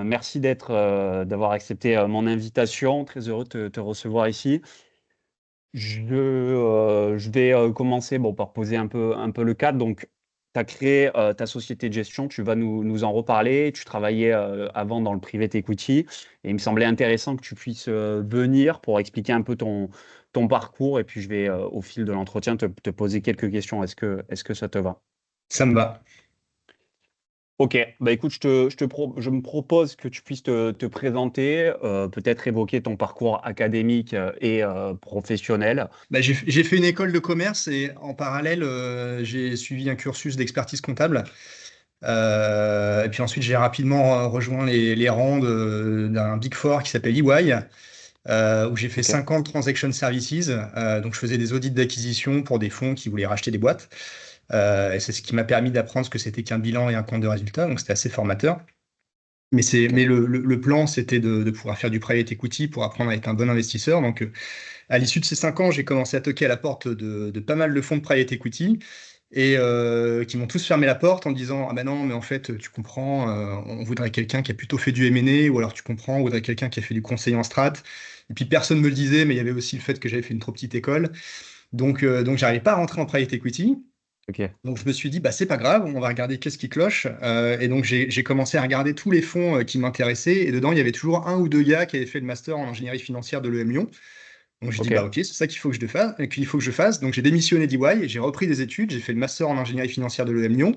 Merci d'avoir accepté mon invitation. Très heureux de te recevoir ici. Je vais commencer par poser un peu le cadre. Donc, tu as créé ta société de gestion, tu vas nous en reparler. Tu travaillais avant dans le private equity et il me semblait intéressant que tu puisses venir pour expliquer un peu ton parcours. Et puis, je vais, au fil de l'entretien, te poser quelques questions. Est-ce que ça te va? Ça me va. Ok, bah écoute, je me propose que tu puisses te présenter, peut-être évoquer ton parcours académique et professionnel. Bah, j'ai fait une école de commerce et en parallèle, j'ai suivi un cursus d'expertise comptable. Et puis ensuite, j'ai rapidement rejoint les rangs d'un Big Four qui s'appelle EY, où j'ai fait Ok, 5 ans de Transaction Services. Donc, je faisais des audits d'acquisition pour des fonds qui voulaient racheter des boîtes. Et c'est ce qui m'a permis d'apprendre ce que c'était qu'un bilan et un compte de résultat. Donc, c'était assez formateur. ok, Mais le plan, c'était de pouvoir faire du private equity pour apprendre à être un bon investisseur. Donc, à l'issue de ces 5 ans, j'ai commencé à toquer à la porte de pas mal de fonds de private equity et qui m'ont tous fermé la porte en me disant: Ah ben non, mais en fait, tu comprends, on voudrait quelqu'un qui a plutôt fait du M&A, ou alors tu comprends, on voudrait quelqu'un qui a fait du conseil en strat. Et puis personne ne me le disait, mais il y avait aussi le fait que j'avais fait une trop petite école. Donc j'arrivais pas à rentrer en private equity. ok, Donc je me suis dit, bah, c'est pas grave, on va regarder qu'est-ce qui cloche. Et donc j'ai commencé à regarder tous les fonds qui m'intéressaient. Et dedans, il y avait toujours un ou deux gars qui avaient fait le master en ingénierie financière de l'EM Lyon. Donc j'ai dit, ok, bah ok, c'est ça qu'il faut que je fasse. Donc j'ai démissionné d'EY, j'ai repris des études, j'ai fait le master en ingénierie financière de l'EM Lyon.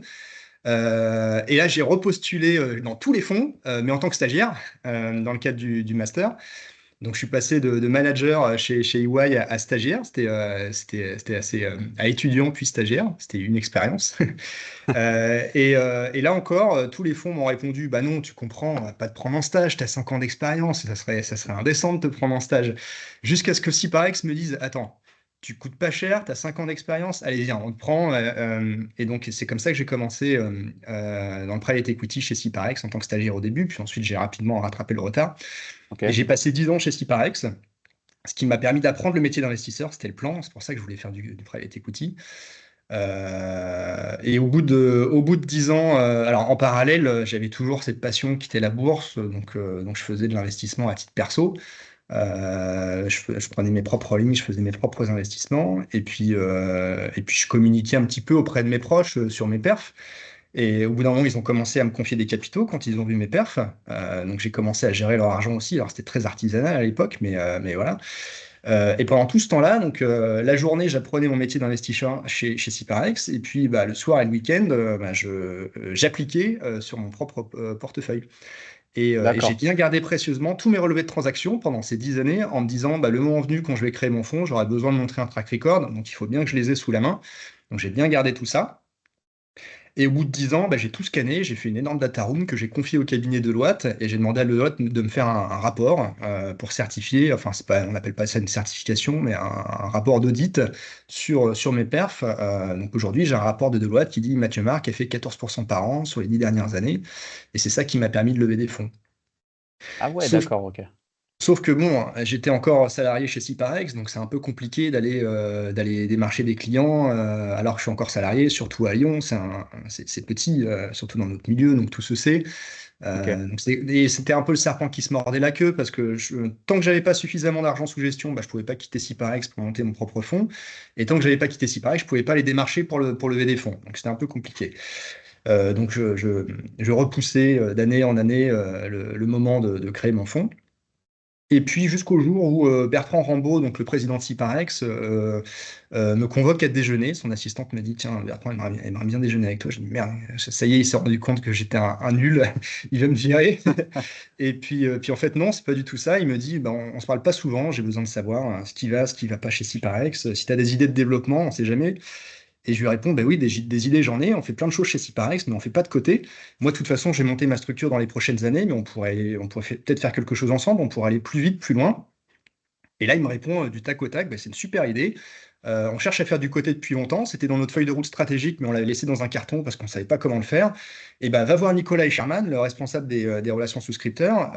Et là, j'ai repostulé dans tous les fonds, mais en tant que stagiaire, dans le cadre du master. Donc je suis passé de manager chez EY à stagiaire. C'était assez à étudiant puis stagiaire. C'était une expérience. Et là encore, tous les fonds m'ont répondu, bah non, tu comprends, on va pas te prendre en stage, tu as 5 ans d'expérience, ça serait indécent de te prendre en stage. Jusqu'à ce que Ciparex me dise, attends, tu coûtes pas cher, tu as 5 ans d'expérience, allez viens, on te prend. Et donc c'est comme ça que j'ai commencé dans le private equity chez Ciparex en tant que stagiaire au début, puis ensuite j'ai rapidement rattrapé le retard. Et ok. j'ai passé 10 ans chez Ciparex, ce qui m'a permis d'apprendre le métier d'investisseur, c'était le plan, c'est pour ça que je voulais faire du private equity. Et au bout de 10 ans, alors en parallèle, j'avais toujours cette passion qui était la bourse, donc je faisais de l'investissement à titre perso. Je prenais mes propres lignes, je faisais mes propres investissements, et puis je communiquais un petit peu auprès de mes proches sur mes perfs. Et au bout d'un moment, ils ont commencé à me confier des capitaux quand ils ont vu mes perfs. Donc j'ai commencé à gérer leur argent aussi. Alors c'était très artisanal à l'époque, mais voilà. Et pendant tout ce temps-là, donc la journée, j'apprenais mon métier d'investisseur chez Ciparex, et puis bah, le soir et le week-end, j'appliquais sur mon propre portefeuille. Et j'ai D'accord. bien gardé précieusement tous mes relevés de transactions pendant ces 10 années en me disant, bah, le moment venu, quand je vais créer mon fonds, j'aurai besoin de montrer un track record, donc il faut bien que je les ai sous la main. Donc j'ai bien gardé tout ça. Et au bout de 10 ans, bah, j'ai tout scanné, j'ai fait une énorme data room que j'ai confiée au cabinet Deloitte et j'ai demandé à Deloitte de me faire un rapport pour certifier, enfin c'est pas, on n'appelle pas ça une certification, mais un rapport d'audit sur mes perfs. Donc aujourd'hui, j'ai un rapport de Deloitte qui dit Mathieu Marc a fait 14% par an sur les 10 dernières années, et c'est ça qui m'a permis de lever des fonds. Ah ouais, Sauf d'accord, ok. Sauf que bon, j'étais encore salarié chez Ciparex, donc c'est un peu compliqué d'aller démarcher des clients alors que je suis encore salarié, surtout à Lyon. C'est petit, surtout dans notre milieu, donc tout se sait. Ok. Et c'était un peu le serpent qui se mordait la queue parce que tant que j'avais pas suffisamment d'argent sous gestion, bah, je pouvais pas quitter Ciparex pour monter mon propre fonds. Et tant que j'avais pas quitté Ciparex, je pouvais pas les démarcher pour lever des fonds. Donc c'était un peu compliqué. Donc je repoussais d'année en année le moment de créer mon fonds. Et puis jusqu'au jour où Bertrand Rambaud, donc le président de Ciparex, me convoque à déjeuner. Son assistante m'a dit, tiens, Bertrand aimerait bien déjeuner avec toi. Je dis, merde, ça y est, il s'est rendu compte que j'étais un nul, il va me virer. Et puis en fait, non, c'est pas du tout ça. Il me dit, ben, on se parle pas souvent, j'ai besoin de savoir ce qui va pas chez Ciparex. Si tu as des idées de développement, on sait jamais. Et je lui réponds, ben oui, des idées, j'en ai. On fait plein de choses chez Ciparex, mais on fait pas de côté. Moi, de toute façon, j'ai monté ma structure dans les prochaines années, mais on pourrait peut-être faire quelque chose ensemble. On pourrait aller plus vite, plus loin. Et là, il me répond du tac au tac, ben, c'est une super idée. On cherche à faire du côté depuis longtemps. C'était dans notre feuille de route stratégique, mais on l'avait laissé dans un carton parce qu'on ne savait pas comment le faire. Et ben, va voir Nicolas Sherman, le responsable des relations souscripteurs,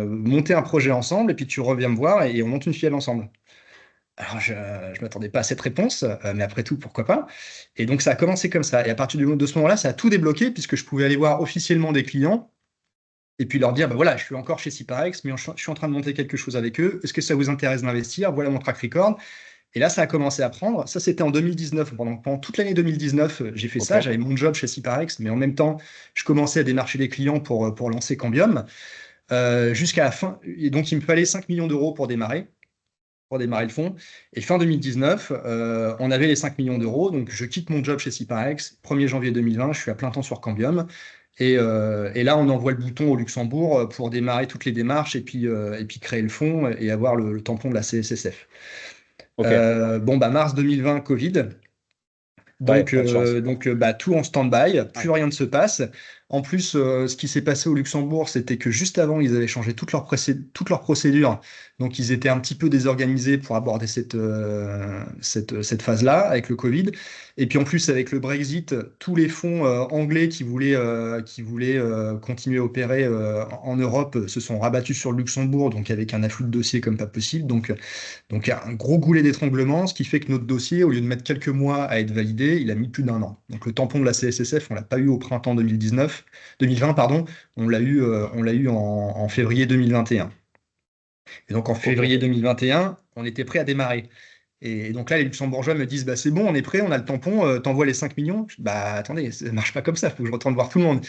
monter un projet ensemble, et puis tu reviens me voir et on monte une filiale ensemble. Alors, je ne m'attendais pas à cette réponse, mais après tout, pourquoi pas? Et donc, ça a commencé comme ça. Et à partir de ce moment-là, ça a tout débloqué, puisque je pouvais aller voir officiellement des clients et puis leur dire, bah voilà, je suis encore chez Syparex, mais je suis en train de monter quelque chose avec eux. Est-ce que ça vous intéresse d'investir? Voilà mon track record. Et là, ça a commencé à prendre. Ça, c'était en 2019. Pendant toute l'année 2019, j'ai fait Ok, ça. J'avais mon job chez Syparex, mais en même temps, je commençais à démarcher les clients pour lancer Cambium. Jusqu'à la fin. Et donc, il me fallait 5 millions d'euros pour démarrer le fonds. Et fin 2019, on avait les 5 millions d'euros. Donc, je quitte mon job chez Syparex. 1er janvier 2020, je suis à plein temps sur Cambium. Et là, on envoie le bouton au Luxembourg pour démarrer toutes les démarches et puis créer le fonds et avoir le tampon de la CSSF. ok. Bon, bah, mars 2020, Covid. Ouais, Donc, pas de chance. bah, tout en stand-by, Ouais. plus rien ne se passe. En plus, ce qui s'est passé au Luxembourg, c'était que juste avant, ils avaient changé toutes leurs procédures. Donc, ils étaient un petit peu désorganisés pour aborder cette phase-là avec le Covid. Et puis, en plus, avec le Brexit, tous les fonds anglais qui voulaient continuer à opérer en Europe se sont rabattus sur le Luxembourg, donc avec un afflux de dossiers comme pas possible. Donc, un gros goulet d'étranglement, ce qui fait que notre dossier, au lieu de mettre quelques mois à être validé, il a mis plus d'un an. Donc, le tampon de la CSSF, on l'a pas eu au printemps 2020, pardon, on l'a eu en février 2021. Et donc, en Ok. février 2021, on était prêt à démarrer. Et donc là, les Luxembourgeois me disent, bah, c'est bon, on est prêt, on a le tampon, t'envoies les 5 millions. Bah attendez, ça ne marche pas comme ça, il faut que je retourne voir tout le monde.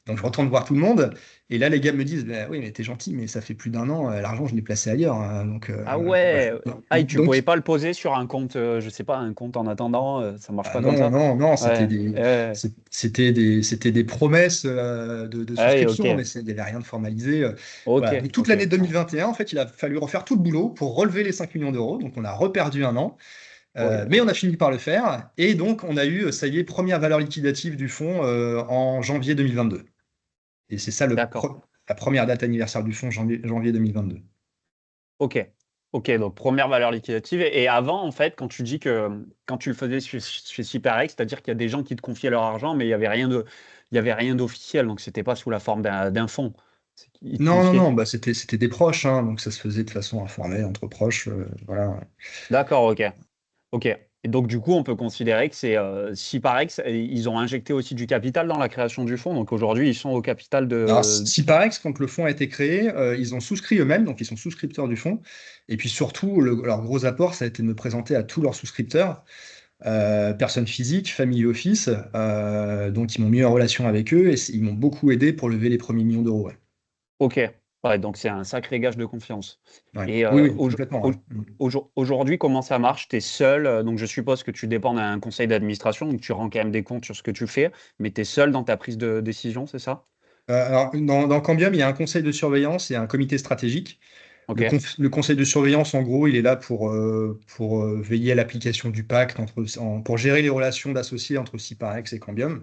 Donc je retourne voir tout le monde, et là les gars me disent, bah, oui, mais t'es gentil, mais ça fait plus d'un an, l'argent je l'ai placé ailleurs, hein. Donc Ah voilà. ouais. Ah, et tu Donc pouvais pas le poser sur un compte, je sais pas, un compte en attendant, ça marche ah pas comme non, ça? non, non, Ouais. c'était des promesses de Ah oui, ok. souscription, mais il n'y avait rien de formalisé. Ok, Voilà. Donc, toute ok. l'année 2021, en fait, il a fallu refaire tout le boulot pour relever les 5 millions d'euros. Donc, on a reperdu un an. Ouais. Mais on a fini par le faire. Et donc, on a eu, ça y est, première valeur liquidative du fonds en janvier 2022. Et c'est ça D'accord. la première date anniversaire du fonds, janvier 2022. Ok. Ok, donc première valeur liquidative. Et avant, en fait, quand tu dis que quand tu le faisais chez Syparex, c'est-à-dire qu'il y a des gens qui te confiaient leur argent, mais il y avait rien d'officiel, donc c'était pas sous la forme d'un fonds. Ils te Non, non, confiaient. non, bah, c'était des proches, hein, donc ça se faisait de façon informelle, entre proches. Voilà. D'accord, ok. Ok. Et donc, du coup, on peut considérer que c'est Syparex, et ils ont injecté aussi du capital dans la création du fonds. Donc aujourd'hui, ils sont au capital Alors, de. Syparex, quand le fonds a été créé, ils ont souscrit eux-mêmes, donc ils sont souscripteurs du fonds. Et puis surtout, leur gros apport, ça a été de me présenter à tous leurs souscripteurs, personnes physiques, family office, donc ils m'ont mis en relation avec eux et ils m'ont beaucoup aidé pour lever les premiers millions d'euros. Ouais. Ok. Ouais, donc c'est un sacré gage de confiance. Ouais. Et Oui, oui, complètement. Ouais. aujourd'hui, comment ça marche? Tu es seul, donc je suppose que tu dépends d'un conseil d'administration, donc tu rends quand même des comptes sur ce que tu fais, mais tu es seul dans ta prise de décision, c'est ça? Alors, dans Cambium, il y a un conseil de surveillance et un comité stratégique. Ok. Le conseil de surveillance, en gros, il est là pour veiller à l'application du pacte, pour gérer les relations d'associés entre Syparex et Cambium.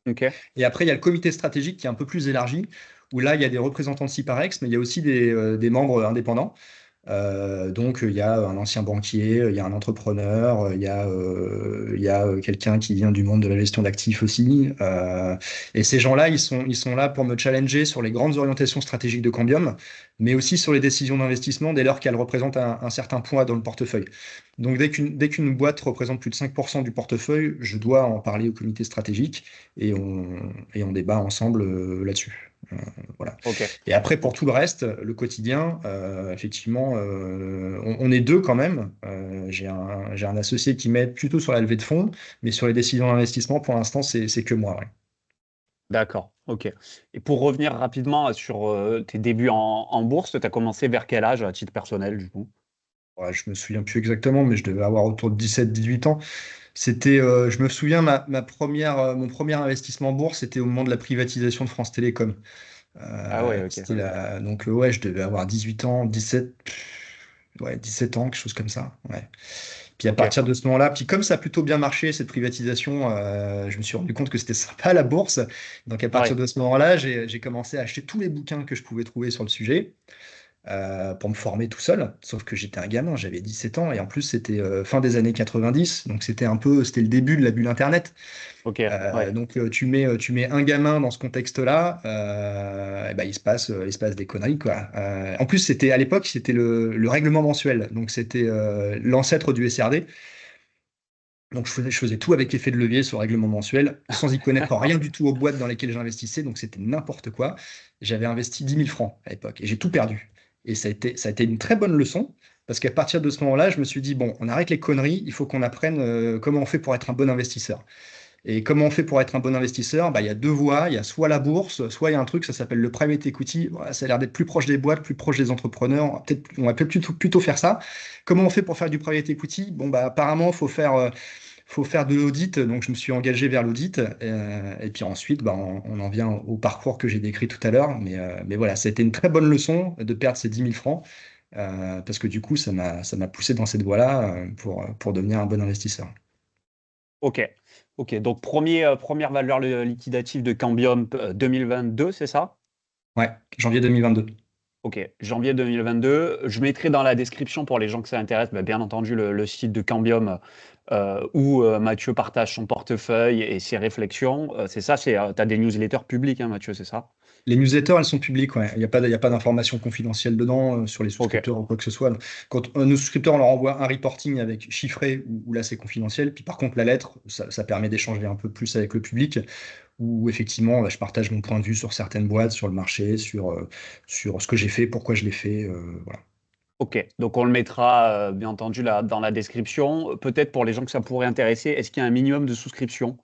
Ok. Et après, il y a le comité stratégique qui est un peu plus élargi, où là, il y a des représentants de Syparex, mais il y a aussi des membres indépendants. Donc, il y a un ancien banquier, il y a un entrepreneur, il y a quelqu'un qui vient du monde de la gestion d'actifs aussi. Et ces gens-là, ils sont là pour me challenger sur les grandes orientations stratégiques de Cambium, mais aussi sur les décisions d'investissement dès lors qu'elles représentent un certain poids dans le portefeuille. Donc, dès qu'une boîte représente plus de 5% du portefeuille, je dois en parler au comité stratégique et on débat ensemble là-dessus. Voilà. Ok. Et après, pour Ok. tout le reste, le quotidien, effectivement, on est deux quand même. J'ai un associé qui m'aide plutôt sur la levée de fonds, mais sur les décisions d'investissement, pour l'instant, c'est que moi. Ouais. D'accord. Ok. Et pour revenir rapidement sur tes débuts en bourse, tu as commencé vers quel âge à titre personnel, du coup? Ouais, je me souviens plus exactement, mais je devais avoir autour de 17-18 ans. Je me souviens, mon premier investissement en bourse, c'était au moment de la privatisation de France Télécom. Ah ouais, ok. Donc, ouais, je devais avoir 18 ans, 17, ouais, 17 ans, quelque chose comme ça. Ouais. Puis à Ok. partir de ce moment-là, puis comme ça a plutôt bien marché, cette privatisation, je me suis rendu compte que c'était sympa la bourse. Donc à partir Ouais. de ce moment-là, j'ai commencé à acheter tous les bouquins que je pouvais trouver sur le sujet pour me former tout seul. Sauf que j'étais un gamin, j'avais 17 ans et en plus c'était fin des années 90, donc c'était le début de la bulle Internet. Ok. Ouais. Donc tu mets un gamin dans ce contexte-là, et ben, il se passe des conneries quoi. En plus à l'époque c'était le règlement mensuel, donc c'était l'ancêtre du SRD. Donc, je faisais tout avec effet de levier sur le règlement mensuel, sans y connaître rien du tout aux boîtes dans lesquelles j'investissais. Donc, c'était n'importe quoi. J'avais investi 10 000 francs à l'époque et j'ai tout perdu. Et ça a été une très bonne leçon parce qu'à partir de ce moment-là, je me suis dit, bon, on arrête les conneries, il faut qu'on apprenne comment on fait pour être un bon investisseur. Et comment on fait pour être un bon investisseur? Bah, il y a deux voies. Il y a soit la bourse, soit il y a un truc, ça s'appelle le private equity. Voilà, ça a l'air d'être plus proche des boîtes, plus proche des entrepreneurs. On va peut-être plutôt faire ça. Comment on fait pour faire du private equity? Bon, bah, apparemment, faut faire de l'audit. Donc, je me suis engagé vers l'audit. Et puis ensuite, bah, on en vient au parcours que j'ai décrit tout à l'heure. Mais voilà, ça a été une très bonne leçon de perdre ces 10 000 francs. Parce que du coup, ça m'a poussé dans cette voie-là pour devenir un bon investisseur. Ok. Ok. Donc, première valeur liquidative de Cambium 2022, c'est ça? Ouais, janvier 2022. Ok, janvier 2022. Je mettrai dans la description pour les gens que ça intéresse, bah, bien entendu, le site de Cambium où Mathieu partage son portefeuille et ses réflexions. C'est ça, tu as des newsletters publics, hein, Mathieu, c'est ça? Les newsletters, elles sont publiques, ouais. Il y a pas d'informations confidentielles dedans sur les Ok, souscripteurs ou quoi que ce soit. Quand nos souscripteurs, on leur envoie un reporting avec chiffré, où là c'est confidentiel. Puis par contre, la lettre, ça permet d'échanger un peu plus avec le public, où effectivement, bah, je partage mon point de vue sur certaines boîtes, sur le marché, sur ce que j'ai fait, pourquoi je l'ai fait. Voilà. ok. Donc on le mettra bien entendu là, dans la description. Peut-être pour les gens que ça pourrait intéresser, est-ce qu'il y a un minimum de souscription?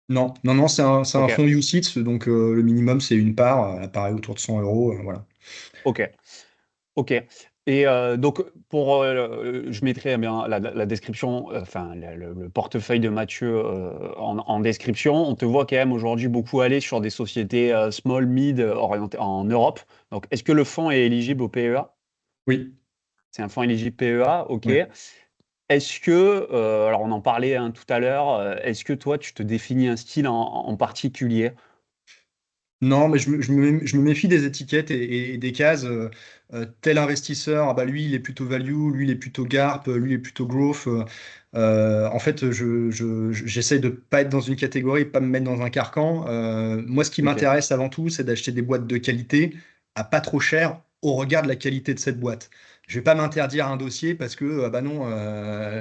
Non, non, non, c'est un Ok, fonds UCITS, donc le minimum c'est une part, pareil autour de 100 euros. Voilà. ok. Ok. Et donc, je mettrai bien la description, enfin, le portefeuille de Mathieu en description. On te voit quand même aujourd'hui beaucoup aller sur des sociétés small, mid, orientées en Europe. Donc, est-ce que le fonds est éligible au PEA? Oui, C'est un fonds éligible PEA, ok. ouais. Est-ce que, alors on en parlait hein, tout à l'heure, est-ce que toi, tu te définis un style en particulier? Non, mais je me méfie des étiquettes et des cases. Tel investisseur, ah bah lui, il est plutôt value, lui, il est plutôt GARP, lui, il est plutôt growth. En fait, j'essaye de pas être dans une catégorie, pas me mettre dans un carcan. Moi, ce qui Ok, m'intéresse avant tout, c'est d'acheter des boîtes de qualité à pas trop cher au regard de la qualité de cette boîte. Je vais pas m'interdire un dossier parce que, ah bah non,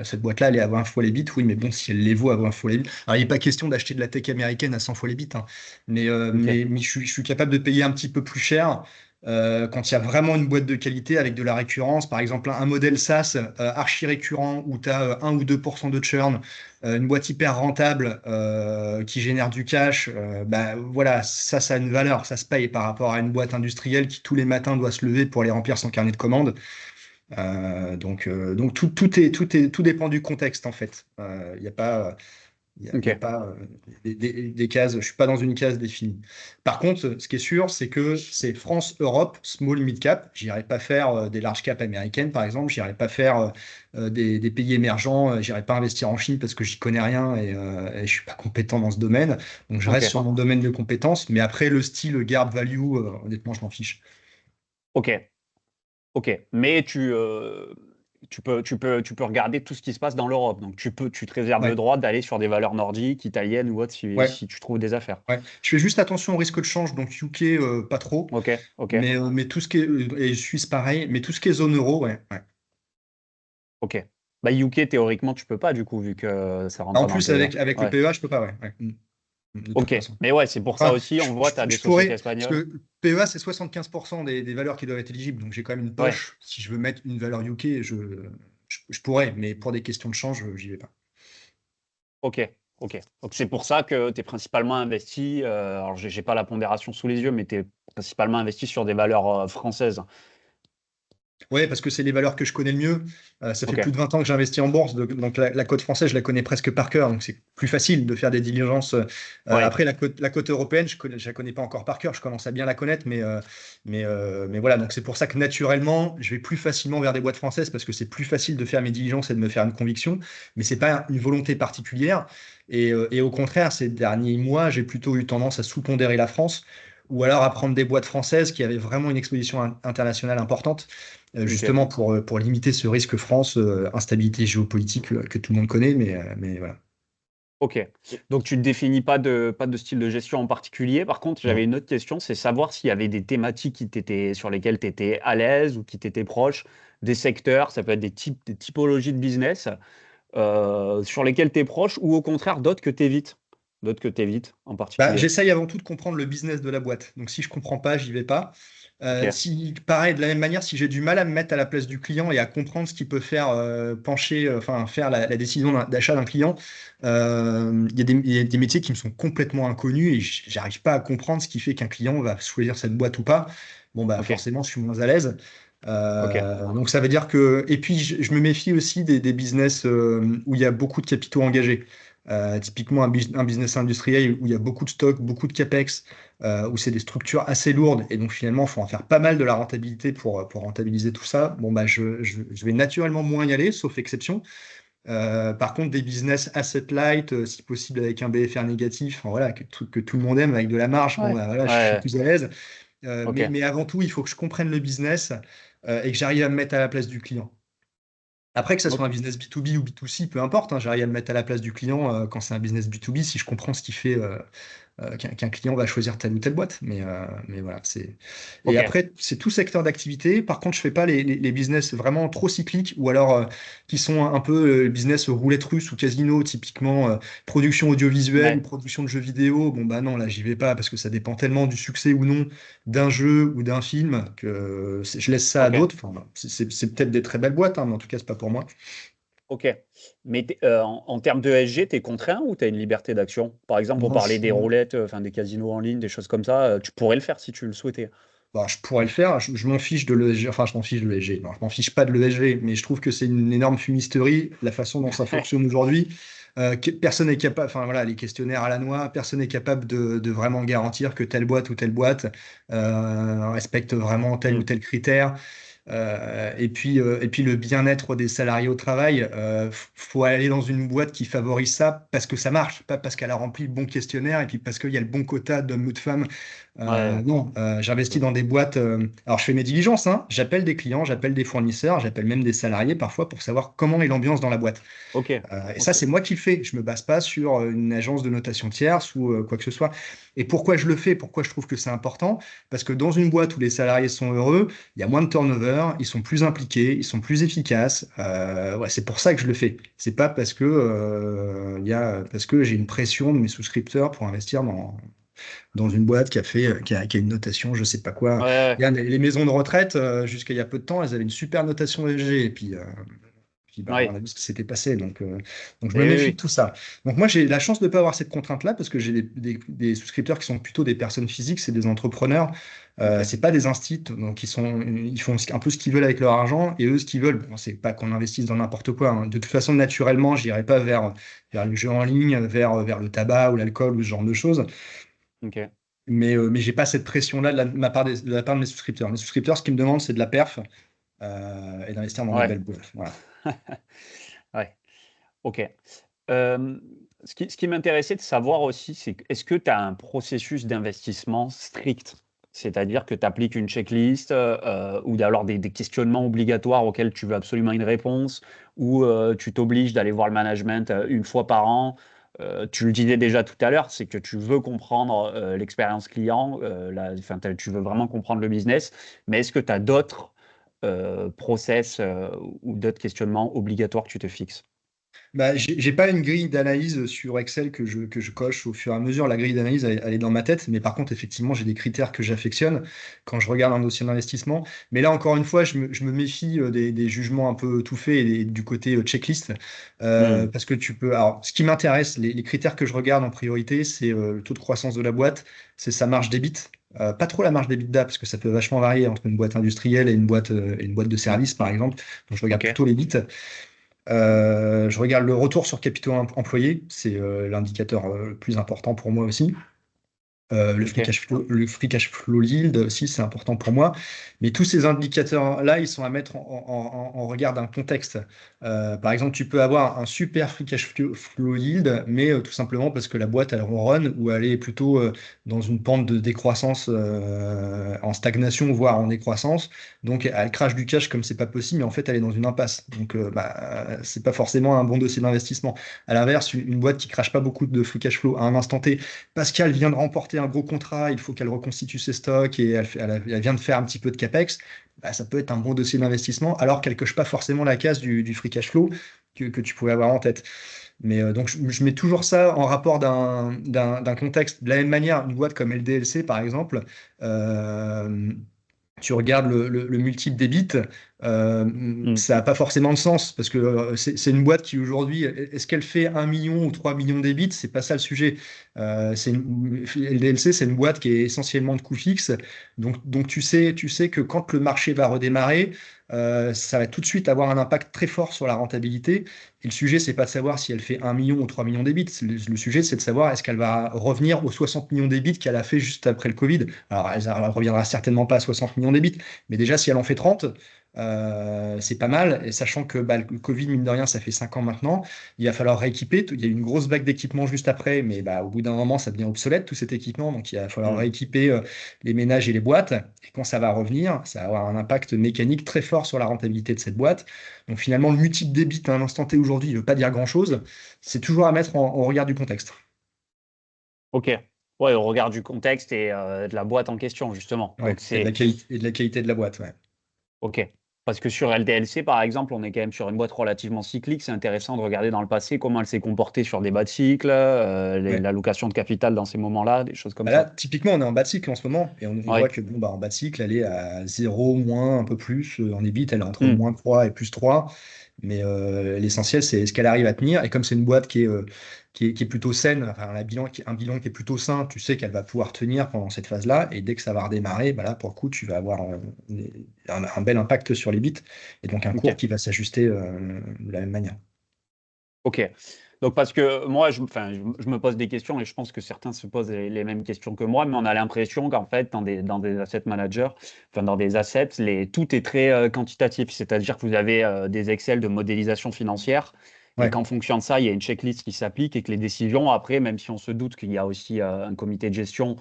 cette boîte-là, elle est à 20 fois les bits. Oui, mais bon, si elle les vaut à 20 fois les bits. Alors, il n'est pas question d'acheter de la tech américaine à 100 fois les bits, hein. Mais, euh, ok, mais, mais je suis capable de payer un petit peu plus cher quand il y a vraiment une boîte de qualité avec de la récurrence. Par exemple, un modèle SaaS archi récurrent où tu as 1 ou 2% de churn, une boîte hyper rentable qui génère du cash. Bah, voilà, ça a une valeur. Ça se paye par rapport à une boîte industrielle qui tous les matins doit se lever pour aller remplir son carnet de commandes. Donc tout dépend du contexte en fait. Il n'y a pas. Il y a ok, pas des cases, je suis pas dans une case définie. Par contre, ce qui est sûr, c'est que c'est France, Europe, small, mid cap. J'irai pas faire des large cap américaines, par exemple. J'irai pas faire des pays émergents. J'irai pas investir en Chine parce que j'y connais rien et je suis pas compétent dans ce domaine. Donc je reste ok, sur mon domaine de compétences. Mais après, le style garde value, honnêtement, je m'en fiche. ok. Ok, mais tu peux regarder tout ce qui se passe dans l'Europe. Donc, tu te réserves le Ouais, droit d'aller sur des valeurs nordiques, italiennes ou autres si, ouais, si tu trouves des affaires. ouais. Je fais juste attention au risque de change. Donc UK, pas trop. Ok, ok, Mais tout ce qui est, et Suisse pareil, mais tout ce qui est zone euro, ouais, ouais. ok. Bah, UK, théoriquement, tu peux pas, du coup, vu que ça rentre En pas dans le plus, PEA. avec le Ouais. PEA, je peux pas, ouais. Ouais. De toute Ok, façon. mais ouais, c'est pour ça Enfin, aussi, je, on voit, tu as je- des je sociétés pourrais, parce espagnoles. que PEA, c'est 75% des valeurs qui doivent être éligibles. Donc, j'ai quand même une Ouais, poche. Si je veux mettre une valeur UK, je pourrais, mais pour des questions de change, j'y vais pas. ok, ok. Donc, c'est pour ça que tu es principalement investi. Alors, j'ai pas la pondération sous les yeux, mais tu es principalement investi sur des valeurs françaises. Ouais, parce que c'est les valeurs que je connais le mieux. Ça fait Ok, plus de 20 ans que j'investis en bourse, donc la cote française, je la connais presque par cœur, donc c'est plus facile de faire des diligences. ouais, Après, la cote européenne, je la connais pas encore par cœur, je commence à bien la connaître, mais voilà, donc c'est pour ça que naturellement, je vais plus facilement vers des boîtes françaises parce que c'est plus facile de faire mes diligences et de me faire une conviction, mais c'est pas une volonté particulière. Et au contraire, ces derniers mois, j'ai plutôt eu tendance à sous-pondérer la France ou alors à prendre des boîtes françaises qui avaient vraiment une exposition internationale importante ok. justement pour limiter ce risque France, instabilité géopolitique que tout le monde connaît, mais voilà. Ok. Donc tu ne définis pas de style de gestion en particulier. Par contre, Non. j'avais une autre question, c'est savoir s'il y avait des thématiques sur lesquelles tu étais à l'aise ou qui t'étaient proches, des secteurs, ça peut être des typologies de business sur lesquels tu es proche ou au contraire d'autres que tu évites? D'autres que tu évites en Bah, particulier? j'essaye avant tout de comprendre le business de la boîte. Donc, si je comprends pas, j'y vais pas. Ok, Si, pareil, de la même manière, si j'ai du mal à me mettre à la place du client et à comprendre ce qui peut faire pencher, enfin faire la décision d'achat d'un client, il y a des métiers qui me sont complètement inconnus et j'arrive pas à comprendre ce qui fait qu'un client va choisir cette boîte ou pas. Bon, bah ok, forcément, je suis moins à l'aise. ok, Donc ça veut dire que... Et puis, je me méfie aussi des business où il y a beaucoup de capitaux engagés. Typiquement, un business industriel où il y a beaucoup de stocks, beaucoup de capex, où c'est des structures assez lourdes, et donc finalement, il faut en faire pas mal de la rentabilité pour rentabiliser tout ça. Bon, bah, je vais naturellement moins y aller, sauf exception. Par contre, des business asset light, si possible avec un BFR négatif, enfin, voilà, truc que tout le monde aime, avec de la marge, bon, ouais, bah, voilà, je suis ouais, plus à l'aise. ok, Mais avant tout, il faut que je comprenne le business et que j'arrive à me mettre à la place du client. Après, que ce soit un ok. business B2B ou B2C, peu importe, hein, j'arrive à me mettre à la place du client quand c'est un business B2B, si je comprends ce qui fait qu'un client va choisir telle ou telle boîte. Mais voilà, c'est. Et Ok, après, c'est tout secteur d'activité. Par contre, je fais pas les business vraiment trop cycliques ou alors qui sont un peu business roulette russe ou casino, typiquement production audiovisuelle ou ouais, production de jeux vidéo. Bon, bah non, là, j'y vais pas parce que ça dépend tellement du succès ou non d'un jeu ou d'un film que je laisse ça à ok, d'autres. Enfin, c'est peut-être des très belles boîtes, hein, mais en tout cas, c'est pas pour moi. ok. Mais en termes de SG, tu es contraint ou tu as une liberté d'action? Par exemple, pour Non, parler des roulettes, enfin des casinos en ligne, des choses comme ça, tu pourrais le faire si tu le souhaitais. bah, je pourrais le faire, je m'en fiche de l'ESG, enfin je m'en fiche de l'ESG, non, je m'en fiche pas de l'ESG, mais je trouve que c'est une énorme fumisterie, la façon dont ça fonctionne aujourd'hui. Personne n'est capable, enfin voilà, les questionnaires à la noix, personne n'est capable de vraiment garantir que telle boîte ou telle boîte respecte vraiment tel ou Hmm, tel critère. Et puis le bien-être des salariés au travail, faut aller dans une boîte qui favorise ça parce que ça marche, pas parce qu'elle a rempli le bon questionnaire et puis parce qu'il y a le bon quota d'hommes ou de femmes. ouais, Non, j'investis ok, dans des boîtes. Alors je fais mes diligences, hein, j'appelle des clients, j'appelle des fournisseurs, j'appelle même des salariés parfois pour savoir comment est l'ambiance dans la boîte. ok, Et ça, ok. c'est moi qui le fais. Je me base pas sur une agence de notation tierce ou quoi que ce soit. Et pourquoi je le fais? Pourquoi je trouve que c'est important? Parce que dans une boîte où les salariés sont heureux, il y a moins de turnover, ils sont plus impliqués, ils sont plus efficaces. Ouais, c'est pour ça que je le fais. C'est pas parce que parce que j'ai une pression de mes souscripteurs pour investir dans une boîte qui a fait qui a une notation, je sais pas quoi. Ouais, Regarde, les maisons de retraite, jusqu'à il y a peu de temps, elles avaient une super notation ESG. Et puis bah, on ouais, a vu ce qui s'était passé. Donc je me et oui, méfie de oui, tout ça. Donc moi, j'ai la chance de ne pas avoir cette contrainte-là parce que j'ai des souscripteurs qui sont plutôt des personnes physiques, c'est des entrepreneurs. ok, C'est pas des instits, donc ils font un peu ce qu'ils veulent avec leur argent et eux, ce qu'ils veulent. Bon, c'est pas qu'on investisse dans n'importe quoi, hein. De toute façon, naturellement, j'irai pas vers le jeu en ligne, vers le tabac ou l'alcool ou ce genre de choses. ok, Mais j'ai pas cette pression-là de la part de mes souscripteurs. Mes souscripteurs, ce qu'ils me demandent, c'est de la perf et d'investir dans des ouais, belles boîtes. Voilà. ouais, ok. Euh, ce qui m'intéressait de savoir aussi, c'est est-ce que tu as un processus d'investissement strict? C'est-à-dire que tu appliques une checklist ou alors des questionnements obligatoires auxquels tu veux absolument une réponse, ou tu t'obliges d'aller voir le management une fois par an. Tu le disais déjà tout à l'heure, c'est que tu veux comprendre l'expérience client, enfin, tu veux vraiment comprendre le business, mais est-ce que tu as d'autres process ou d'autres questionnements obligatoires que tu te fixes? Bah, j'ai pas une grille d'analyse sur Excel que je coche au fur et à mesure. La grille d'analyse, elle est dans ma tête. Mais par contre, effectivement, j'ai des critères que j'affectionne quand je regarde un dossier d'investissement. Mais là, encore une fois, je me méfie des jugements un peu tout faits et du côté checklist. Hmm, Parce que tu peux. Alors, ce qui m'intéresse, les critères que je regarde en priorité, c'est le taux de croissance de la boîte, c'est sa marge d'EBIT. Pas trop la marge d'EBITDA, parce que ça peut vachement varier entre une boîte industrielle et une boîte de service, par exemple. Donc, je regarde ok, plutôt l'EBIT. Je regarde le retour sur capitaux employés, c'est l'indicateur le plus important pour moi aussi. ok. Le free cash flow yield aussi, c'est important pour moi. Mais tous ces indicateurs-là, ils sont à mettre en regard d'un contexte. Par exemple, tu peux avoir un super free cash flow yield, mais tout simplement parce que la boîte, elle ronronne ou elle est plutôt dans une pente de décroissance, en stagnation, voire en décroissance. Donc, elle crache du cash comme c'est pas possible, mais en fait, elle est dans une impasse. Donc, c'est pas forcément un bon dossier d'investissement. À l'inverse, une boîte qui crache pas beaucoup de free cash flow à un instant T, parce qu'elle vient de remporter un gros contrat, il faut qu'elle reconstitue ses stocks et elle vient de faire un petit peu de CapEx, bah, ça peut être un bon dossier d'investissement, alors qu'elle coche pas forcément la case du free cash flow que tu pouvais avoir en tête. Mais donc, je mets toujours ça en rapport d'un contexte. De la même manière, une boîte comme LDLC, par exemple, euh, tu regardes le multiple d'EBIT, Mm. ça n'a pas forcément de sens parce que c'est une boîte qui aujourd'hui, est-ce qu'elle fait 1 million ou 3 millions d'EBIT? C'est pas ça le sujet. LDLC, c'est une boîte qui est essentiellement de coûts fixes. Donc tu sais que quand le marché va redémarrer, ça va tout de suite avoir un impact très fort sur la rentabilité. Et le sujet, c'est pas de savoir si elle fait 1 million ou 3 millions d'EBIT. Le sujet, c'est de savoir est-ce qu'elle va revenir aux 60 millions d'EBIT qu'elle a fait juste après le Covid. Alors, elle ne reviendra certainement pas à 60 millions d'EBIT, mais déjà, si elle en fait 30, c'est pas mal. Et sachant que bah, le Covid, mine de rien, ça fait 5 ans maintenant, il va falloir rééquiper. Il y a eu une grosse vague d'équipement juste après, mais bah, au bout d'un moment, ça devient obsolète, tout cet équipement. Donc, il va falloir Mm. rééquiper les ménages et les boîtes. Et quand ça va revenir, ça va avoir un impact mécanique très fort sur la rentabilité de cette boîte. Donc, finalement, le multiple d'EBIT à un instant T aujourd'hui, il ne veut pas dire grand-chose. C'est toujours à mettre en regard du contexte. Ok. Ouais, au regard du contexte et de la boîte en question, justement. Ouais. Donc, c'est Et de la qualité de la boîte. Ouais. ok. Parce que sur LDLC, par exemple, on est quand même sur une boîte relativement cyclique. C'est intéressant de regarder dans le passé comment elle s'est comportée sur des bas de cycle, Ouais. l'allocation de capital dans ces moments-là, des choses comme Bah là, ça. typiquement, on est en bas de cycle en ce moment, et on voit Oui. que bon, bah, en bas de cycle, elle est à 0, moins, un peu plus. En EBIT, elle est entre Mm. moins 3 et plus 3. Mais l'essentiel, c'est ce qu'elle arrive à tenir. Et comme c'est une boîte qui est plutôt saine, enfin, un bilan qui est plutôt sain, tu sais qu'elle va pouvoir tenir pendant cette phase-là. Et dès que ça va redémarrer, bah là, pour le coup, tu vas avoir un bel impact sur l'EBIT. Et donc un cours Ok. qui va s'ajuster de la même manière. Ok. Donc, parce que moi, enfin, je me pose des questions et je pense que certains se posent les mêmes questions que moi, mais on a l'impression qu'en fait, dans des asset managers, enfin, dans des assets, tout est très quantitatif. C'est-à-dire que vous avez des Excel de modélisation financière et Ouais. qu'en fonction de ça, il y a une checklist qui s'applique et que les décisions, après, même si on se doute qu'il y a aussi un comité de gestion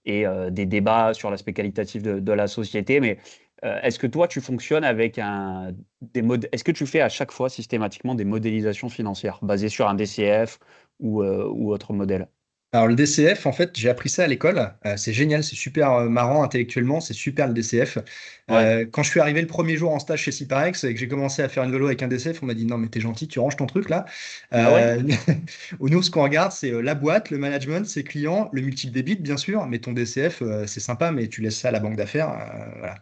et des débats sur l'aspect qualitatif de la société. Mais est-ce que toi, tu fonctionnes avec est-ce que tu fais à chaque fois systématiquement des modélisations financières basées sur un DCF ou autre modèle? Alors le DCF, en fait, j'ai appris ça à l'école. C'est génial, c'est super marrant intellectuellement, c'est super le DCF. Ouais. Quand je suis arrivé le premier jour en stage chez Ciparex et que j'ai commencé à faire une vélo avec un DCF, on m'a dit non mais t'es gentil, tu ranges ton truc là. Ah ouais? Euh, Nous, ce qu'on regarde, c'est la boîte, le management, ses clients, le multiple débit, bien sûr, mais ton DCF, c'est sympa, mais tu laisses ça à la banque d'affaires. Voilà.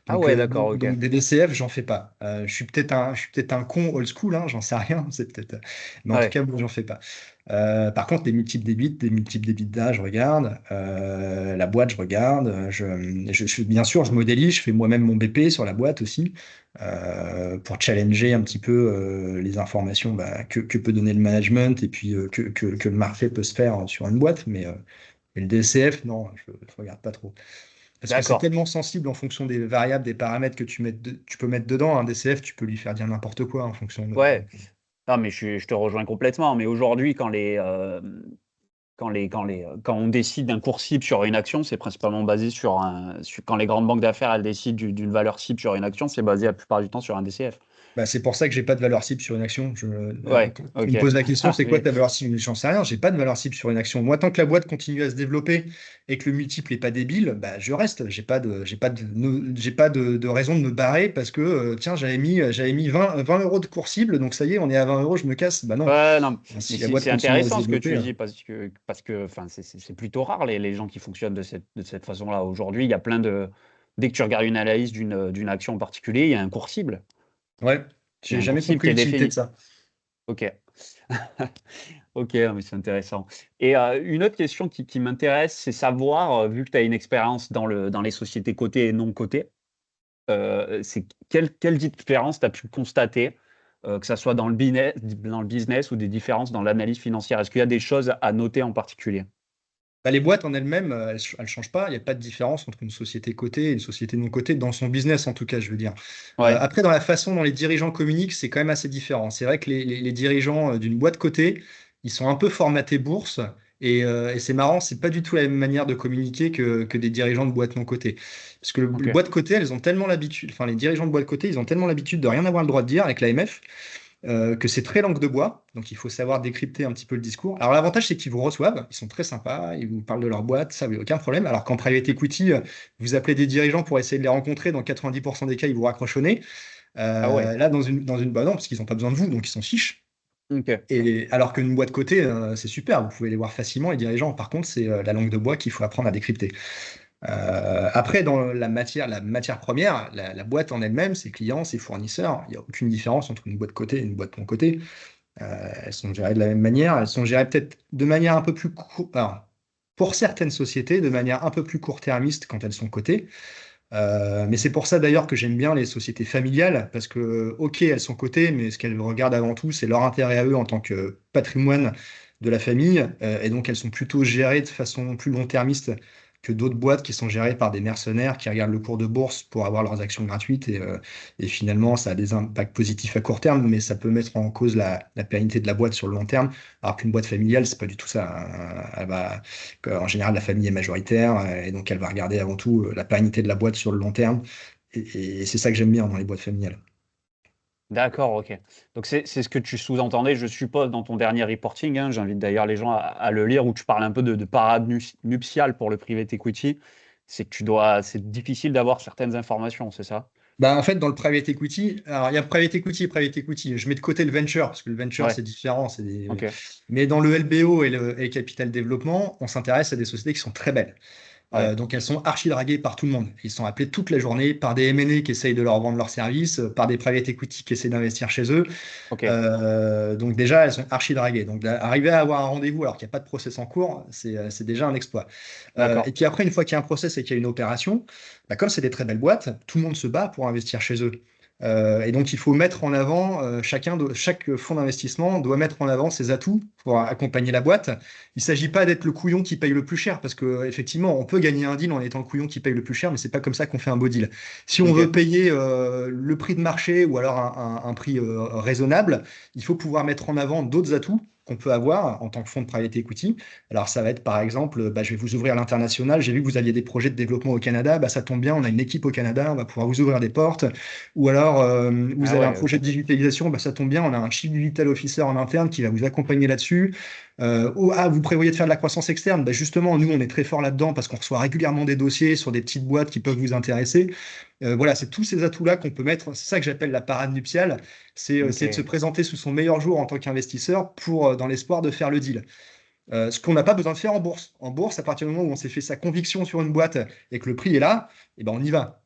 Ah Donc, ouais, d'accord, ok. des DCF, j'en fais pas. Je suis peut-être un con old school, hein, j'en sais rien, c'est peut-être. Mais en tout Ouais, cas, bon, j'en fais pas. Par contre, des multiples débits d'âge, je regarde. La boîte, je regarde. Bien sûr, je modélise, je fais moi-même mon BP sur la boîte aussi, pour challenger un petit peu les informations bah, que peut donner le management et puis que le marché peut se faire sur une boîte. Mais le DCF, non, je ne regarde pas trop. Parce que c'est d'accord. tellement sensible en fonction des variables, des paramètres que tu peux mettre dedans. Un DCF, tu peux lui faire dire n'importe quoi en fonction de. Ouais. Non, mais je te rejoins complètement. Mais aujourd'hui, quand on décide d'un cours cible sur une action, c'est principalement basé quand les grandes banques d'affaires elles décident d'une valeur cible sur une action, c'est basé la plupart du temps sur un DCF. Bah, c'est pour ça que j'ai pas de valeur cible sur une action. Ouais, Quand tu ok. me poses la question, Ah, c'est quoi mais ta valeur cible? J'en sais rien, j'ai pas de valeur cible sur une action. Moi, tant que la boîte continue à se développer et que le multiple est pas débile, bah, je reste. J'ai pas de raison de me barrer parce que, tiens, j'avais mis 20 euros de cours cible, donc ça y est, on est à 20 euros, je me casse. Bah non. ouais, non, mais Si la boîte c'est continue à se intéressant ce que développer. tu dis parce que enfin, c'est plutôt rare les gens qui fonctionnent de cette façon-là. Aujourd'hui, il y a dès que tu regardes une analyse d'une action en particulier, il y a un cours cible. Ouais, Il y a j'ai un cours jamais cible compris qui est l'utilité de défini. ça. Ok. Ok, non, mais c'est intéressant. Et une autre question qui m'intéresse, c'est savoir, vu que tu as une expérience dans les sociétés cotées et non cotées, c'est quelle différence tu as pu constater, que ça soit dans le business ou des différences dans l'analyse financière? Est-ce qu'il y a des choses à noter en particulier? Bah, les boîtes en elles-mêmes, elles changent pas. Il n'y a pas de différence entre une société cotée et une société non cotée, dans son business en tout cas, je veux dire. Ouais, Après, dans la façon dont les dirigeants communiquent, c'est quand même assez différent. C'est vrai que les dirigeants d'une boîte cotée, ils sont un peu formatés bourse. Et c'est marrant, c'est pas du tout la même manière de communiquer que des dirigeants de boîtes non cotées. Parce que les ok. boîtes cotées, elles ont tellement l'habitude, enfin les dirigeants de boîtes cotées, ils ont tellement l'habitude de rien avoir le droit de dire avec l'AMF que c'est très langue de bois, donc il faut savoir décrypter un petit peu le discours. Alors l'avantage, c'est qu'ils vous reçoivent, ils sont très sympas, ils vous parlent de leur boîte, ça, aucun problème. Alors qu'en private equity, vous appelez des dirigeants pour essayer de les rencontrer, dans 90% des cas, ils vous raccrochent au nez. Ah ouais. Là, dans une bah non, parce qu'ils n'ont pas besoin de vous, donc ils s'en fichent. Ok. Et alors qu'une boîte cotée, c'est super, vous pouvez les voir facilement, les dirigeants. Par contre, c'est la langue de bois qu'il faut apprendre à décrypter. Après, dans la matière première, la boîte en elle-même, ses clients, ses fournisseurs, il n'y a aucune différence entre une boîte cotée et une boîte non cotée. Elles sont gérées de la même manière. Elles sont gérées peut-être de manière un peu plus pour certaines sociétés, de manière un peu plus court-termiste quand elles sont cotées. Mais c'est pour ça d'ailleurs que j'aime bien les sociétés familiales, parce que, ok, elles sont cotées, mais ce qu'elles regardent avant tout, c'est leur intérêt à eux en tant que patrimoine de la famille, et donc elles sont plutôt gérées de façon plus long-termiste que d'autres boîtes qui sont gérées par des mercenaires qui regardent le cours de bourse pour avoir leurs actions gratuites, et finalement, ça a des impacts positifs à court terme, mais ça peut mettre en cause la pérennité de la boîte sur le long terme, alors qu'une boîte familiale, c'est pas du tout ça. Elle va en général, la famille est majoritaire et donc elle va regarder avant tout la pérennité de la boîte sur le long terme. Et c'est ça que j'aime bien dans les boîtes familiales. D'accord, ok. Donc c'est ce que tu sous-entendais, je suppose, dans ton dernier reporting, hein. J'invite d'ailleurs les gens à le lire, où tu parles un peu de parade nuptiale pour le private equity. C'est que c'est difficile d'avoir certaines informations, c'est ça? Bah, en fait, dans le private equity, alors il y a private equity et private equity. Je mets de côté le venture, parce que le venture, Ouais, c'est différent. ok. Mais dans le LBO et le capital développement, on s'intéresse à des sociétés qui sont très belles. Ouais, Donc elles sont archi-draguées par tout le monde. Ils sont appelés toute la journée par des M&A qui essayent de leur vendre leurs services, par des private equity qui essaient d'investir chez eux. ok. Donc déjà, elles sont archi-draguées. Donc arriver à avoir un rendez-vous alors qu'il n'y a pas de process en cours, c'est déjà un exploit. Et D'accord. puis après, une fois qu'il y a un process et qu'il y a une opération, bah, comme c'est des très belles boîtes, tout le monde se bat pour investir chez eux. Et donc il faut mettre en avant, chaque fonds d'investissement doit mettre en avant ses atouts pour accompagner la boîte. Il ne s'agit pas d'être le couillon qui paye le plus cher, parce que effectivement, on peut gagner un deal en étant le couillon qui paye le plus cher, mais c'est pas comme ça qu'on fait un beau deal. Si on veut Ok. payer le prix de marché ou alors un prix raisonnable, il faut pouvoir mettre en avant d'autres atouts qu'on peut avoir en tant que fonds de private equity. Alors ça va être par exemple, bah, je vais vous ouvrir à l'international, j'ai vu que vous aviez des projets de développement au Canada, bah, ça tombe bien, on a une équipe au Canada, on va pouvoir vous ouvrir des portes. Ou alors vous Ah avez un ouais, projet ok. de digitalisation, bah, ça tombe bien, on a un chief digital officer en interne qui va vous accompagner là-dessus. Vous prévoyez de faire de la croissance externe, bah, justement, nous on est très fort là-dedans parce qu'on reçoit régulièrement des dossiers sur des petites boîtes qui peuvent vous intéresser. Voilà, c'est tous ces atouts-là qu'on peut mettre. C'est ça que j'appelle la parade nuptiale. C'est de se Ok. présenter sous son meilleur jour en tant qu'investisseur dans l'espoir de faire le deal. Ce qu'on n'a pas besoin de faire en bourse. En bourse, à partir du moment où on s'est fait sa conviction sur une boîte et que le prix est là, eh ben on y va.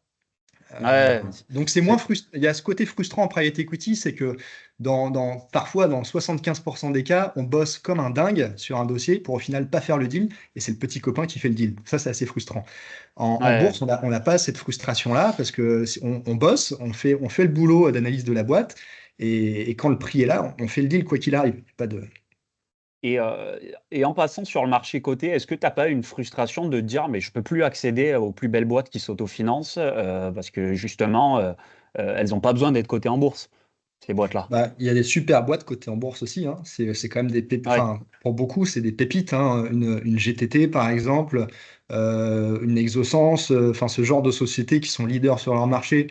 Ouais, Donc c'est moins c'est frustrant. Il y a ce côté frustrant en private equity, c'est que parfois, dans 75% des cas, on bosse comme un dingue sur un dossier pour au final pas faire le deal, et c'est le petit copain qui fait le deal. Ça, c'est assez frustrant. En ouais. bourse, on n'a pas cette frustration-là, parce que on bosse, on fait le boulot d'analyse de la boîte, et quand le prix est là, on fait le deal quoi qu'il arrive. Pas de... Et, heu et en passant sur le marché coté, est-ce que tu as pas une frustration de te dire: «Mais je peux plus accéder aux plus belles boîtes qui s'autofinancent, parce que justement, elles ont pas besoin d'être cotées en bourse, ces boîtes-là»? Bah, il y a des super boîtes cotées en bourse aussi, hein. C'est quand même des pépites. Ouais, Enfin, pour beaucoup, c'est des pépites, hein. Une GTT, par exemple, une Exosens, enfin, ce genre de sociétés qui sont leaders sur leur marché,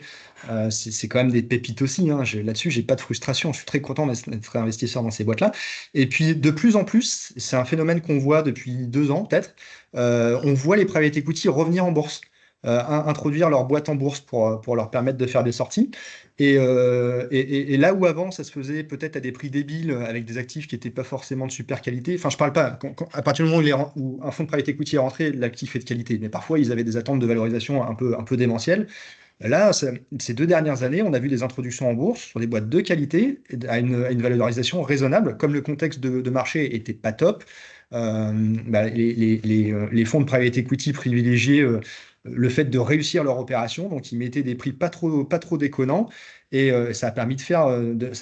c'est quand même des pépites aussi, hein. Là-dessus, j'ai pas de frustration. Je suis très content d'être investisseur dans ces boîtes-là. Et puis, de plus en plus, c'est un phénomène qu'on voit depuis 2 ans, peut-être. On voit les private equity revenir en bourse, introduire leur boîte en bourse pour leur permettre de faire des sorties. Et là où avant, ça se faisait peut-être à des prix débiles, avec des actifs qui n'étaient pas forcément de super qualité. Enfin, je parle pas, à partir du moment où un fonds de private equity est rentré, l'actif est de qualité. Mais parfois, ils avaient des attentes de valorisation un peu démentielles. Là, ces 2 dernières années, on a vu des introductions en bourse sur des boîtes de qualité à une valorisation raisonnable. Comme le contexte de marché était pas top, bah, les fonds de private equity privilégiaient le fait de réussir leur opération. Donc, ils mettaient des prix pas trop déconnants. Et ça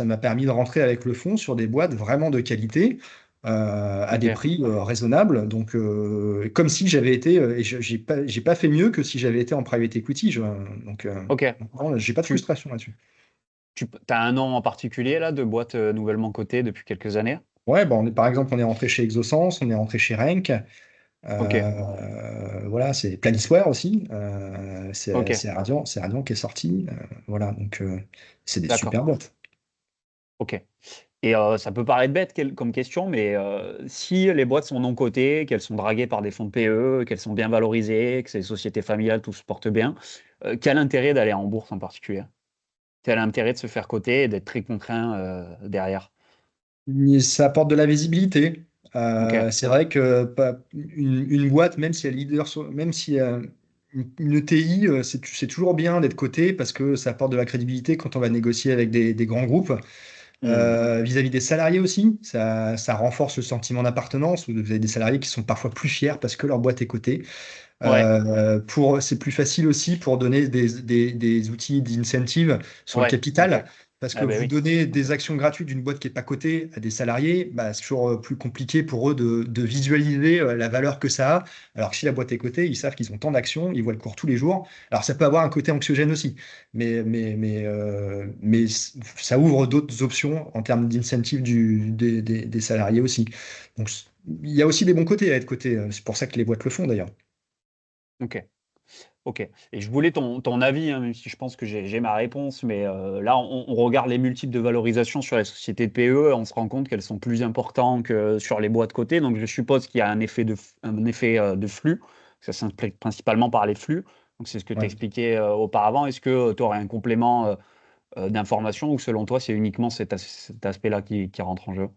m'a permis de rentrer avec le fonds sur des boîtes vraiment de qualité. À des OK, prix raisonnables. Donc, comme si j'avais été, et j'ai pas fait mieux que si j'avais été en private equity. Donc, OK. non, j'ai pas de Tu frustration là-dessus. tu as un nom en particulier là, de boîte, nouvellement cotée depuis quelques années? Ouais, bah, par exemple, on est rentré chez Exosens, on est rentré chez Renk. OK, Voilà, c'est Planisware aussi. C'est OK, c'est Radian qui est sorti. Voilà, donc c'est des d'accord. super boîtes. Ok. Et ça peut paraître bête comme question, mais si les boîtes sont non cotées, qu'elles sont draguées par des fonds de PE, qu'elles sont bien valorisées, que c'est des sociétés familiales, tout se porte bien, quel intérêt d'aller en bourse en particulier? Quel intérêt de se faire coter et d'être très contraint derrière? Ça apporte de la visibilité. Ok. C'est vrai que une boîte, même si elle est leader, même si une ETI, c'est toujours bien d'être coté parce que ça apporte de la crédibilité quand on va négocier avec des grands groupes. Hmm. Vis-à-vis des salariés aussi, ça renforce le sentiment d'appartenance. Vous avez des salariés qui sont parfois plus fiers parce que leur boîte est cotée. Ouais, C'est plus facile aussi pour donner des outils d'incentive sur le ouais, ok. capital, parce que Ah ben vous oui, donnez ok. des actions gratuites d'une boîte qui n'est pas cotée à des salariés, bah, c'est toujours plus compliqué pour eux de visualiser la valeur que ça a. Alors que si la boîte est cotée, ils savent qu'ils ont tant d'actions, ils voient le cours tous les jours. Alors ça peut avoir un côté anxiogène aussi, mais ça ouvre d'autres options en termes d'incentive des salariés aussi. Donc il y a aussi des bons côtés à être coté. C'est pour ça que les boîtes le font d'ailleurs. Ok. Ok. Et je voulais ton avis, hein, même si je pense que j'ai ma réponse, mais là, on regarde les multiples de valorisation sur les sociétés de PE, et on se rend compte qu'elles sont plus importantes que sur les boîtes cotées. Donc, je suppose qu'il y a un effet de flux. Ça s'explique principalement par les flux. Donc, c'est ce que tu Ouais. expliquais auparavant. Est-ce que tu aurais un complément d'information ou selon toi, c'est uniquement cet aspect-là qui rentre en jeu?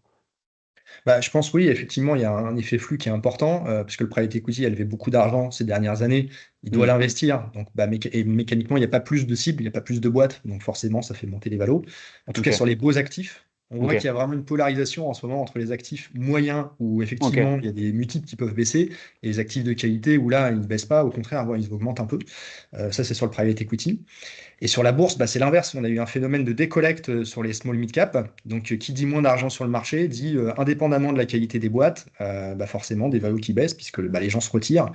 Bah, je pense oui, effectivement, il y a un effet flux qui est important, parce que le private equity a levé beaucoup d'argent ces dernières années, il doit Hmm. l'investir, donc bah, et mécaniquement, il n'y a pas plus de cibles, il n'y a pas plus de boîtes, donc forcément, ça fait monter les valos. En tout cas, Ok. sur les beaux actifs, on voit qu'il Ok. y a vraiment une polarisation en ce moment entre les actifs moyens, où Ok. effectivement, il y a des multiples qui peuvent baisser, et les actifs de qualité, où là, ils ne baissent pas, au contraire, voire ils augmentent un peu. Ça, c'est sur le private equity. Et sur la bourse, bah, c'est l'inverse. On a eu un phénomène de décollecte sur les small mid cap. Donc, qui dit moins d'argent sur le marché, dit indépendamment de la qualité des boîtes, bah, forcément des valos qui baissent puisque bah, les gens se retirent.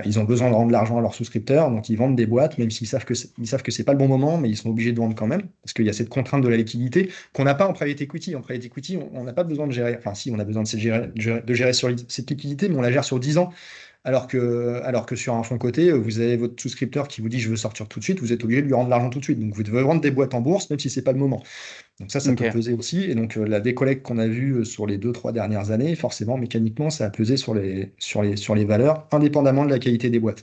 Ils ont besoin de rendre de l'argent à leurs souscripteurs, donc ils vendent des boîtes, même s'ils savent que ils savent que c'est pas le bon moment, mais ils sont obligés de vendre quand même parce qu'il y a cette contrainte de la liquidité qu'on n'a pas en private equity. En private equity, on n'a pas besoin de gérer. Enfin, si, on a besoin de gérer sur cette liquidité, mais on la gère sur 10 ans. Alors que sur un fonds coté, vous avez votre souscripteur qui vous dit je veux sortir tout de suite, vous êtes obligé de lui rendre l'argent tout de suite. Donc vous devez vendre des boîtes en bourse, même si c'est pas le moment. Donc ça peut Ok. peser aussi. Et donc la décollecte qu'on a vue sur les 2, 3 dernières années, forcément, mécaniquement, ça a pesé sur les valeurs, indépendamment de la qualité des boîtes.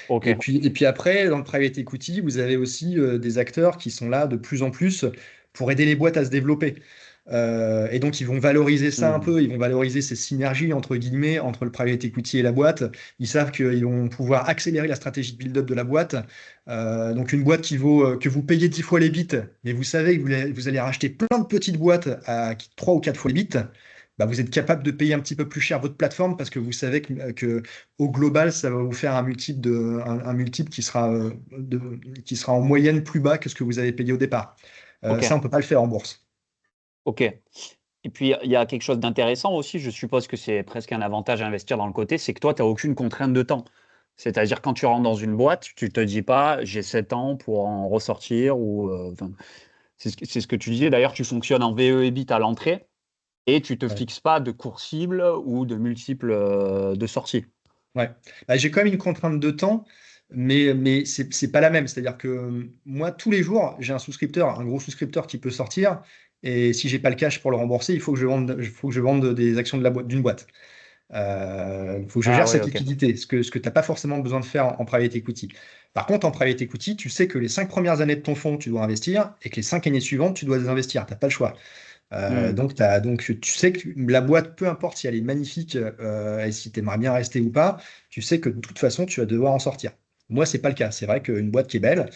Ok. Et puis après, dans le private equity, vous avez aussi des acteurs qui sont là de plus en plus pour aider les boîtes à se développer. Et donc, ils vont valoriser ça un Hmm. peu, ils vont valoriser ces synergies, entre guillemets, entre le private equity et la boîte. Ils savent qu'ils vont pouvoir accélérer la stratégie de build-up de la boîte. Donc, une boîte que vous payez 10 fois les bits, mais vous savez que vous allez racheter plein de petites boîtes à 3 ou 4 fois les bits. Bah, vous êtes capable de payer un petit peu plus cher votre plateforme parce que vous savez que au global, ça va vous faire un multiple qui sera en moyenne plus bas que ce que vous avez payé au départ. Ok. Ça, on peut pas le faire en bourse. Ok. Et puis, il y a quelque chose d'intéressant aussi, je suppose que c'est presque un avantage à investir dans le côté, c'est que toi, tu n'as aucune contrainte de temps. C'est-à-dire, quand tu rentres dans une boîte, tu te dis pas, j'ai 7 ans pour en ressortir, ou, enfin, c'est ce que tu disais. D'ailleurs, tu fonctionnes en VE et BIT à l'entrée, et tu te Ouais. fixes pas de cours cible ou de multiples de sorties. Ouais. Bah, j'ai quand même une contrainte de temps, mais c'est pas la même. C'est-à-dire que moi, tous les jours, j'ai un gros souscripteur qui peut sortir. Et si j'ai pas le cash pour le rembourser, il faut que je vende des actions d'une boîte. Il faut que je Ah gère ouais, cette ok. liquidité, ce que tu n'as pas forcément besoin de faire en private equity. Par contre, en private equity, tu sais que les 5 premières années de ton fonds, tu dois investir et que les 5 années suivantes, tu dois désinvestir. Tu n'as pas le choix. Hmm. Donc, tu sais que la boîte, peu importe si elle est magnifique et si tu aimerais bien rester ou pas, tu sais que de toute façon, tu vas devoir en sortir. Moi, c'est pas le cas. C'est vrai qu'une boîte qui est belle,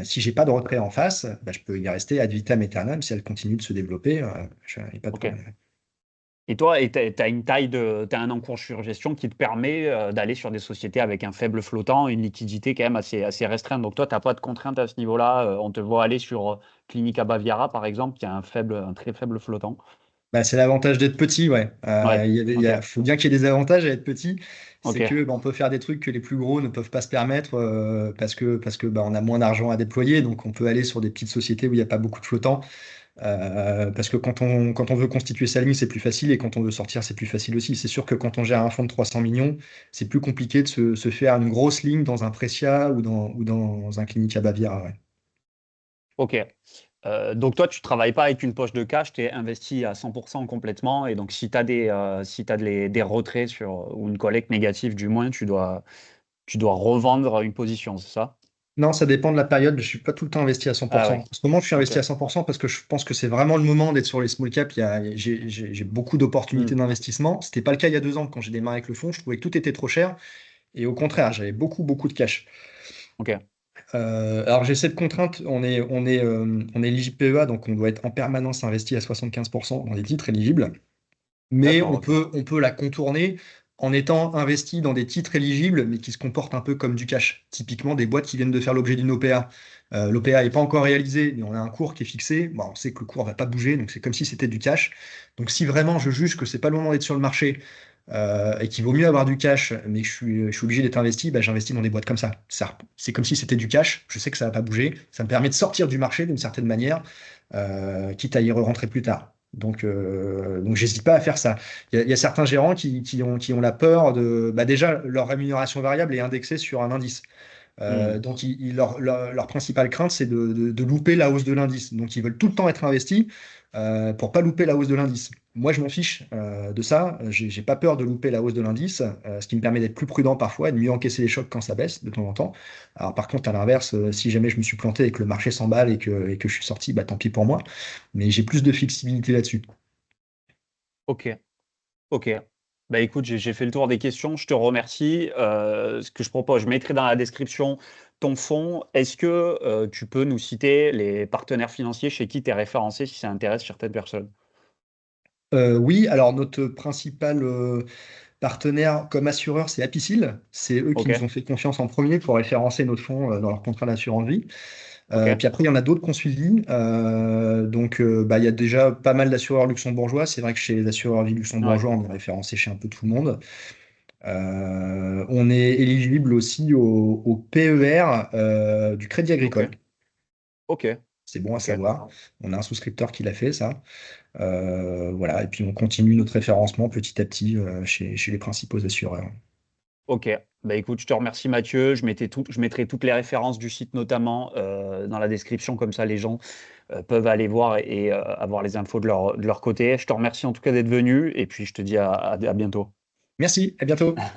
si j'ai pas de retrait en face, bah, je peux y rester ad vitam aeternam si elle continue de se développer. Il n'y a pas de Ok. problème. Et toi, t'as une taille t'as un encours sur gestion qui te permet d'aller sur des sociétés avec un faible flottant, une liquidité quand même assez restreinte. Donc toi, t'as pas de contraintes à ce niveau-là. On te voit aller sur Clinica Baviera, par exemple, qui a un très faible flottant. Bah, c'est l'avantage d'être petit, ouais. Ouais, ok, Faut bien qu'il y ait des avantages à être petit. C'est ok, que bah, on peut faire des trucs que les plus gros ne peuvent pas se permettre parce que bah, on a moins d'argent à déployer. Donc on peut aller sur des petites sociétés où il n'y a pas beaucoup de flottants. Parce que quand on veut constituer sa ligne, c'est plus facile et quand on veut sortir, c'est plus facile aussi. C'est sûr que quand on gère un fonds de 300 millions, c'est plus compliqué de se faire une grosse ligne dans un Precia ou dans un Clinica Baviera. Ouais. ok. Donc toi, tu travailles pas avec une poche de cash, tu es investi à 100% complètement. Et donc, si tu as des retraits ou une collecte négative, du moins, tu dois revendre une position, c'est ça? Non, ça dépend de la période. Je suis pas tout le temps investi à Ah 100%. ouais, En ce moment, je suis ok. investi à 100% parce que je pense que c'est vraiment le moment d'être sur les small caps. J'ai beaucoup Hmm, d'opportunités d'investissement. C'était pas le cas il y a 2 ans quand j'ai démarré avec le fonds. Je trouvais que tout était trop cher. Et au contraire, j'avais beaucoup, beaucoup de cash. ok, Alors j'ai cette contrainte, on est éligible PEA, donc on doit être en permanence investi à 75% dans les titres éligibles, mais d'accord, ok. on peut la contourner en étant investi dans des titres éligibles, mais qui se comportent un peu comme du cash. Typiquement des boîtes qui viennent de faire l'objet d'une OPA. L'OPA n'est pas encore réalisée, mais on a un cours qui est fixé. Bon, on sait que le cours va pas bouger, donc c'est comme si c'était du cash. Donc si vraiment je juge que c'est pas le moment d'être sur le marché et qu'il vaut mieux avoir du cash, mais que je suis obligé d'être investi, bah, j'investis dans des boîtes comme ça. C'est comme si c'était du cash. Je sais que ça va pas bouger. Ça me permet de sortir du marché d'une certaine manière, quitte à y rentrer plus tard. Donc j'hésite pas à faire ça. Il y a certains gérants qui ont la peur de. Bah déjà, leur rémunération variable est indexée sur un indice. Hmm, Donc, leur principale crainte, c'est de louper la hausse de l'indice. Donc, ils veulent tout le temps être investis pour pas louper la hausse de l'indice. Moi, je m'en fiche de ça. J'ai pas peur de louper la hausse de l'indice, ce qui me permet d'être plus prudent parfois et de mieux encaisser les chocs quand ça baisse de temps en temps. Alors, par contre, à l'inverse, si jamais je me suis planté et que le marché s'emballe et que je suis sorti, bah, tant pis pour moi. Mais j'ai plus de flexibilité là-dessus. ok, ok. Bah écoute, j'ai fait le tour des questions, je te remercie. Ce que je propose, je mettrai dans la description ton fonds. Est-ce que tu peux nous citer les partenaires financiers chez qui tu es référencé si ça intéresse certaines personnes? Oui, alors notre principal partenaire comme assureur, c'est Apicil. C'est eux qui Ok, nous ont fait confiance en premier pour référencer notre fonds dans leur contrat d'assurance vie. ok, Puis après, il y en a d'autres qu'on suivi. Bah, il y a déjà pas mal d'assureurs luxembourgeois. C'est vrai que chez les assureurs vie ouais, luxembourgeois, on est référencé chez un peu tout le monde. On est éligible aussi au PER du Crédit ok, Agricole. ok, C'est bon à ok, savoir. On a un souscripteur qui l'a fait, ça. Voilà. Et puis on continue notre référencement petit à petit chez les principaux assureurs. ok. Bah écoute, je te remercie Mathieu. Je mettrai toutes les références du site notamment dans la description, comme ça les gens peuvent aller voir et avoir les infos de leur côté. Je te remercie en tout cas d'être venu et puis je te dis à bientôt. Merci, à bientôt.